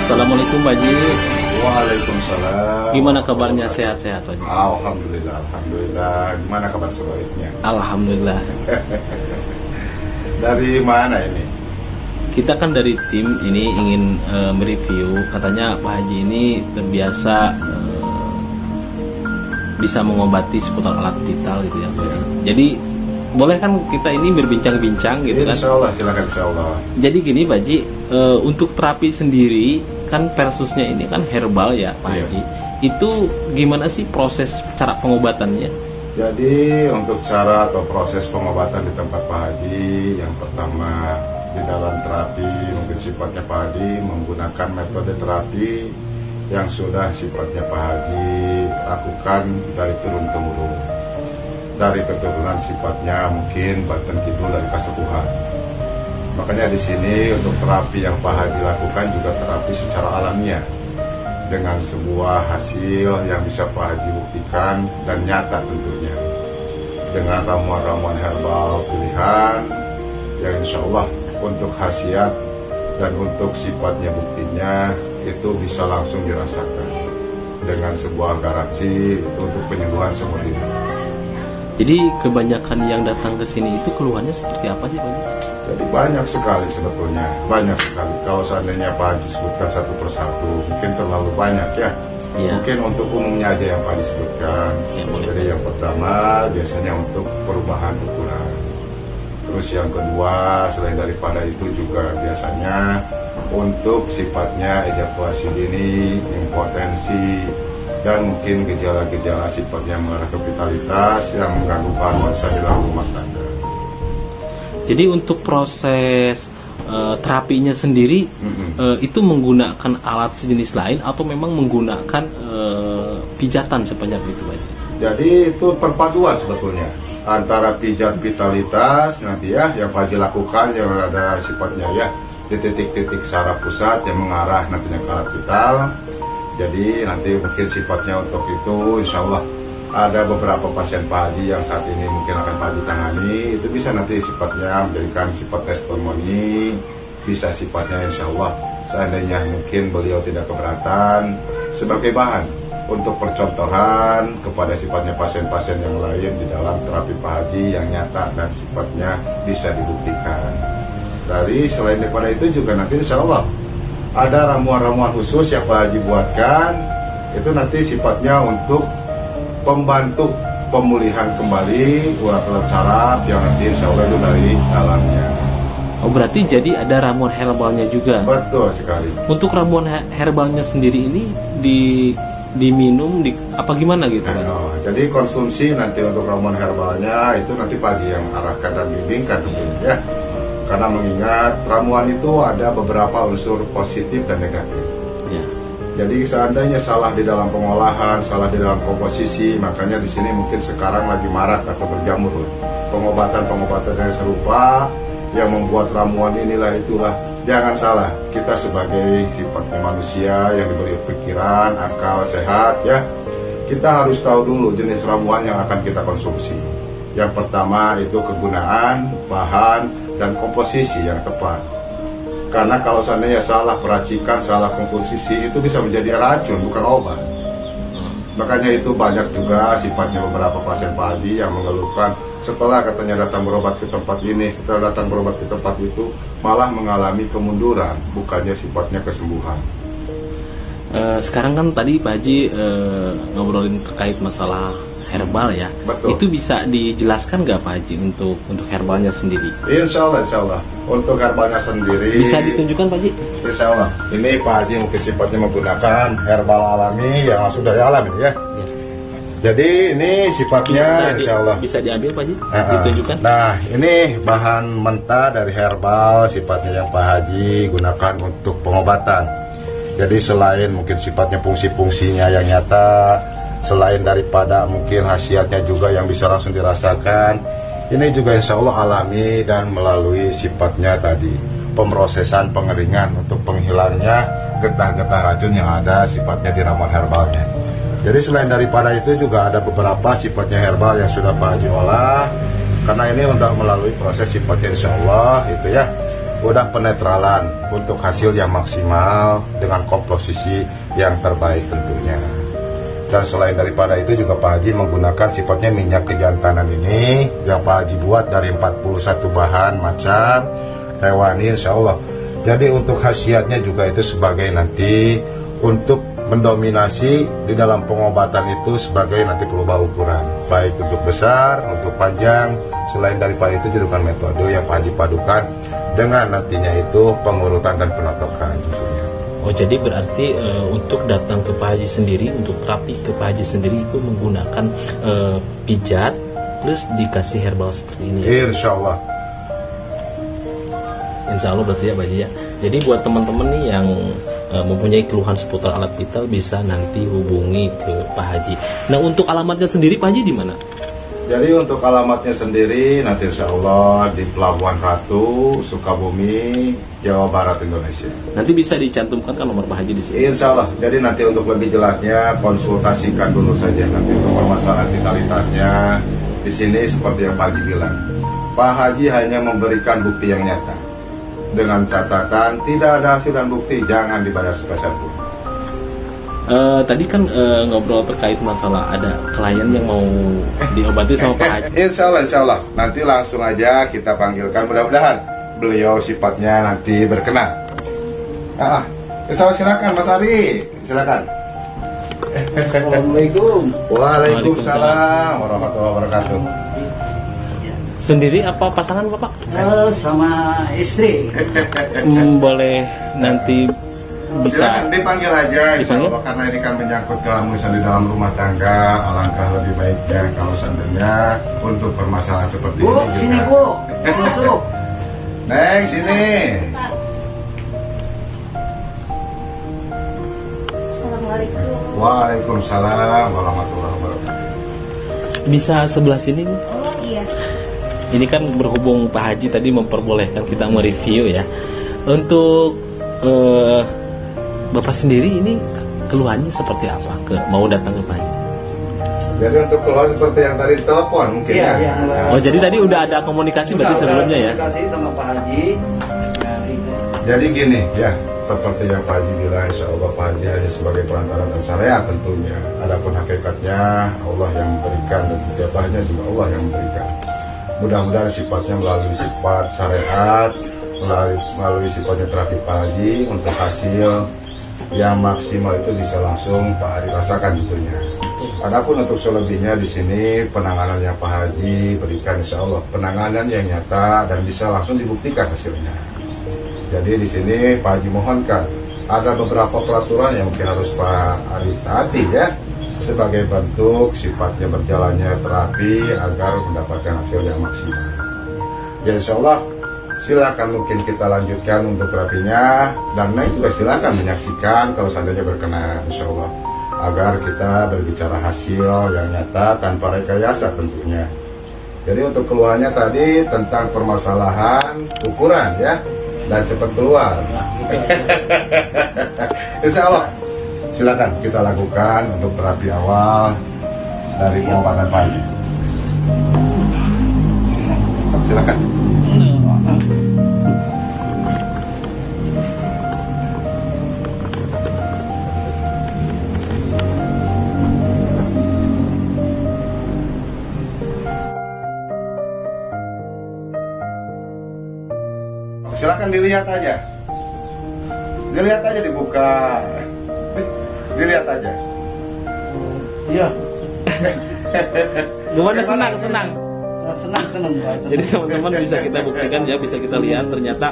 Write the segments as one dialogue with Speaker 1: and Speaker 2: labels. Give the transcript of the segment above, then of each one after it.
Speaker 1: Assalamualaikum Pak Haji.
Speaker 2: Waalaikumsalam.
Speaker 1: Gimana kabarnya, sehat-sehat Pak Haji?
Speaker 2: Alhamdulillah, alhamdulillah. Gimana kabar sebaiknya?
Speaker 1: Alhamdulillah.
Speaker 2: Dari mana ini?
Speaker 1: Kita kan dari tim ini ingin mereview. Katanya Pak Haji ini terbiasa bisa mengobati seputar alat vital gitu ya. Jadi boleh kan kita ini berbincang-bincang gitu kan?
Speaker 2: Insya Allah, silakan insya Allah.
Speaker 1: Jadi gini Pak Haji, untuk terapi sendiri kan versusnya ini kan herbal ya Pak Haji. Itu gimana sih proses cara pengobatannya?
Speaker 2: Jadi untuk cara atau proses pengobatan di tempat Pak Haji, yang pertama di dalam terapi mungkin sifatnya Pak Haji menggunakan metode terapi yang sudah sifatnya Pak Haji lakukan dari turun-temurun. Dari keturunan sifatnya mungkin Banten Kidul dari Kasepuhan. Makanya di sini untuk terapi yang Pak Haji lakukan juga terapi secara alamiah dengan sebuah hasil yang bisa Pak Haji buktikan dan nyata tentunya dengan ramuan-ramuan herbal pilihan yang insya Allah untuk khasiat dan untuk sifatnya buktinya itu bisa langsung dirasakan dengan sebuah garansi untuk penyembuhan seumur hidup.
Speaker 1: Jadi kebanyakan yang datang ke sini itu keluhannya seperti apa sih Pak Haji?
Speaker 2: Jadi banyak sekali sebetulnya, banyak sekali. Kalau seandainya Pak Haji sebutkan satu persatu, mungkin terlalu banyak ya. Mungkin untuk umumnya aja yang Pak Haji sebutkan. Jadi yang pertama biasanya untuk perubahan ukuran. Terus yang kedua selain daripada itu juga biasanya untuk sifatnya ejakulasi dini, impotensi, dan mungkin gejala-gejala sifatnya mengarah ke vitalitas yang mengganggu hormon di dalam rumah tangga.
Speaker 1: Jadi untuk proses terapinya sendiri itu menggunakan alat sejenis lain atau memang menggunakan pijatan sebanyak itu Pak Haji?
Speaker 2: Jadi itu perpaduan sebetulnya antara pijat vitalitas nanti ya yang Pak Haji lakukan yang ada sifatnya ya di titik-titik saraf pusat yang mengarah nantinya ke alat vital. Jadi nanti mungkin sifatnya untuk itu insya Allah ada beberapa pasien Pak Haji yang saat ini mungkin akan Pak Haji tangani. Itu bisa nanti sifatnya menjadikan sifat testimoni, bisa sifatnya insya Allah seandainya mungkin beliau tidak keberatan sebagai bahan untuk percontohan kepada sifatnya pasien-pasien yang lain di dalam terapi Pak Haji yang nyata dan sifatnya bisa dibuktikan. Dari selain daripada itu juga nanti insya Allah ada ramuan-ramuan khusus yang Pak Haji buatkan. Itu nanti sifatnya untuk pembantu pemulihan kembali urat-urat saraf yang nanti insya Allah itu dari dalamnya.
Speaker 1: Oh berarti jadi ada ramuan herbalnya juga?
Speaker 2: Betul sekali.
Speaker 1: Untuk ramuan herbalnya sendiri ini diminum apa gimana gitu kan?
Speaker 2: Jadi konsumsi nanti untuk ramuan herbalnya itu nanti Pak Haji yang arahkan dan bimbingkan tentunya ya. Karena mengingat ramuan itu ada beberapa unsur positif dan negatif. Ya. Jadi seandainya salah di dalam pengolahan, salah di dalam komposisi, makanya di sini mungkin sekarang lagi marak atau berjamur pengobatan-pengobatan yang serupa yang membuat ramuan inilah itulah. Jangan salah, kita sebagai sifatnya manusia yang diberi pikiran, akal sehat ya, kita harus tahu dulu jenis ramuan yang akan kita konsumsi. Yang pertama itu kegunaan, bahan, dan komposisi yang tepat. Karena kalau seandainya salah peracikan, salah komposisi itu bisa menjadi racun bukan obat. Makanya itu banyak juga sifatnya beberapa pasien Pak Haji yang mengeluhkan setelah katanya datang berobat ke tempat ini, setelah datang berobat ke tempat itu malah mengalami kemunduran, bukannya sifatnya kesembuhan.
Speaker 1: Sekarang kan tadi Pak Haji ngobrolin terkait masalah herbal ya.
Speaker 2: Betul.
Speaker 1: Itu bisa dijelaskan nggak Pak Haji untuk herbalnya sendiri?
Speaker 2: Insya Allah. Untuk herbalnya sendiri
Speaker 1: bisa ditunjukkan Pak Haji?
Speaker 2: Insya Allah. Ini Pak Haji mungkin sifatnya menggunakan herbal alami yang langsung dari alam ini ya. Jadi ini sifatnya insya Allah
Speaker 1: bisa diambil Pak Haji? Ditunjukkan.
Speaker 2: Nah ini bahan mentah dari herbal sifatnya yang Pak Haji gunakan untuk pengobatan. Jadi selain mungkin sifatnya fungsi-fungsinya yang nyata, selain daripada mungkin khasiatnya juga yang bisa langsung dirasakan, ini juga insya Allah alami dan melalui sifatnya tadi pemrosesan pengeringan untuk penghilangnya getah-getah racun yang ada sifatnya di ramuan herbalnya. Jadi selain daripada itu juga ada beberapa sifatnya herbal yang sudah Pak Haji olah, karena ini sudah melalui proses sifatnya insya Allah itu ya. udah penetralan untuk hasil yang maksimal dengan komposisi yang terbaik tentunya. Dan selain daripada itu juga Pak Haji menggunakan sifatnya minyak kejantanan ini yang Pak Haji buat dari 41 bahan macam hewani insya Allah. Jadi untuk khasiatnya juga itu sebagai nanti untuk mendominasi di dalam pengobatan itu sebagai nanti berubah ukuran, baik untuk besar, untuk panjang. Selain daripada itu juga metode yang Pak Haji padukan dengan nantinya itu pengurutan dan penotokan tentunya.
Speaker 1: Oh, jadi berarti untuk datang ke Pak Haji sendiri, untuk terapi ke Pak Haji sendiri itu menggunakan pijat plus dikasih herbal seperti ini.
Speaker 2: Insya Allah.
Speaker 1: Insya Allah berarti ya Pak Haji ya. Jadi buat teman-teman nih yang mempunyai keluhan seputar alat vital bisa nanti hubungi ke Pak Haji. Nah, untuk alamatnya sendiri Pak Haji di mana?
Speaker 2: Jadi untuk alamatnya sendiri nanti insya Allah di Pelabuhan Ratu, Sukabumi, Jawa Barat, Indonesia.
Speaker 1: Nanti bisa dicantumkan kan nomor Pak Haji di sini.
Speaker 2: Insya Allah. Jadi nanti untuk lebih jelasnya konsultasikan dulu saja nanti untuk permasalahan vitalitasnya. Di sini seperti yang Pak Haji bilang, Pak Haji hanya memberikan bukti yang nyata. Dengan catatan tidak ada hasil dan bukti, jangan dibayar sepeser pun.
Speaker 1: Tadi kan ngobrol terkait masalah ada klien yang mau diobati sama Pak Haji.
Speaker 2: Insya Allah. Nanti langsung aja kita panggilkan, mudah-mudahan beliau sifatnya nanti berkenan. Insya Allah, silakan Mas Ari, silakan.
Speaker 3: Assalamualaikum.
Speaker 2: Waalaikumsalam warahmatullahi wabarakatuh.
Speaker 1: Sendiri apa pasangan Bapak?
Speaker 3: Sama istri.
Speaker 1: Boleh nanti bisa
Speaker 2: Silakan dipanggil aja, insya
Speaker 1: dipanggil?
Speaker 2: Allah, karena ini kan menyangkut kehamusan di dalam rumah tangga. Alangkah lebih baiknya kalau seandainya untuk permasalahan seperti
Speaker 3: Bu,
Speaker 2: ini
Speaker 3: sini
Speaker 2: juga.
Speaker 3: Bu, masuk.
Speaker 2: Neng, sini.
Speaker 4: Assalamualaikum.
Speaker 2: Waalaikumsalam warahmatullahi wabarakatuh.
Speaker 1: bisa sebelah sini Bu?
Speaker 4: Oh iya.
Speaker 1: Ini kan berhubung Pak Haji tadi memperbolehkan kita mereview ya. Untuk Bapak sendiri ini keluhannya seperti apa? Mau datang ke Pak Haji?
Speaker 2: Jadi untuk keluar seperti yang tadi telepon mungkin
Speaker 3: Iya,
Speaker 2: ya.
Speaker 3: iya.
Speaker 1: Oh, jadi tadi udah ada komunikasi berarti sebelumnya ya?
Speaker 3: Terima kasih sama Pak Haji.
Speaker 2: Jadi gini ya, seperti yang Pak Haji bilang, insya Allah Pak Haji hanya sebagai perantara dan syariat tentunya. Adapun hakikatnya Allah yang memberikan dan ijabahnya juga Allah yang memberikan. Mudah-mudahan sifatnya melalui sifat syariat, melalui sifatnya terapi Pak Haji untuk hasil yang maksimal itu bisa langsung Pak Haji rasakan tentunya. Adapun untuk selebihnya di sini penanganan yang Pak Haji berikan insya Allah penanganan yang nyata dan bisa langsung dibuktikan hasilnya. Jadi di sini Pak Haji mohonkan ada beberapa peraturan yang mungkin harus Pak Ari taati ya sebagai bentuk sifatnya berjalannya terapi agar mendapatkan hasil yang maksimal. Ya insya Allah silakan mungkin kita lanjutkan untuk terapinya dan Neng juga silakan menyaksikan kalau seandainya berkenan insya Allah agar kita berbicara hasil yang nyata tanpa rekayasa tentunya. Jadi untuk keluhannya tadi tentang permasalahan ukuran ya dan cepat keluar. Insya Allah silakan kita lakukan untuk terapi awal dari pengobatan pagi. Silakan. Silakan dilihat aja. Dilihat aja dibuka. Dilihat aja.
Speaker 3: Iya.
Speaker 1: Gimana senang?
Speaker 3: Senang.
Speaker 1: Jadi teman-teman bisa kita buktikan ya, bisa kita lihat ternyata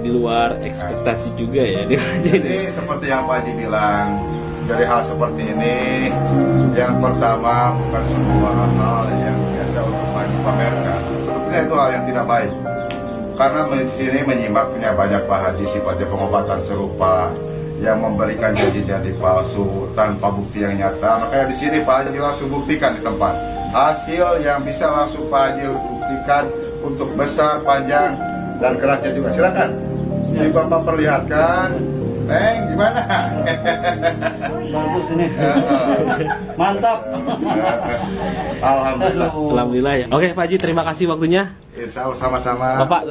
Speaker 1: di luar ekspektasi juga ya.
Speaker 2: Jadi seperti yang Pak Haji bilang, dari hal seperti ini, yang pertama bukan sebuah hal yang biasa untuk dipamerkan. Sebetulnya itu hal yang tidak baik. Karena di sini menyimaknya banyak Pak Haji sifatnya pengobatan serupa yang memberikan janji-janji palsu tanpa bukti yang nyata. Makanya di sini Pak Haji langsung buktikan di tempat hasil yang bisa langsung Pak Haji buktikan untuk besar, panjang dan kerasnya juga. Silakan. Ini Bapak perlihatkan. Neng, gimana?
Speaker 3: Bagus ini. Mantap.
Speaker 2: Alhamdulillah.
Speaker 1: Alhamdulillah ya. Oke Pak Haji, terima kasih waktunya.
Speaker 2: Insya Allah sama-sama.
Speaker 1: Bapak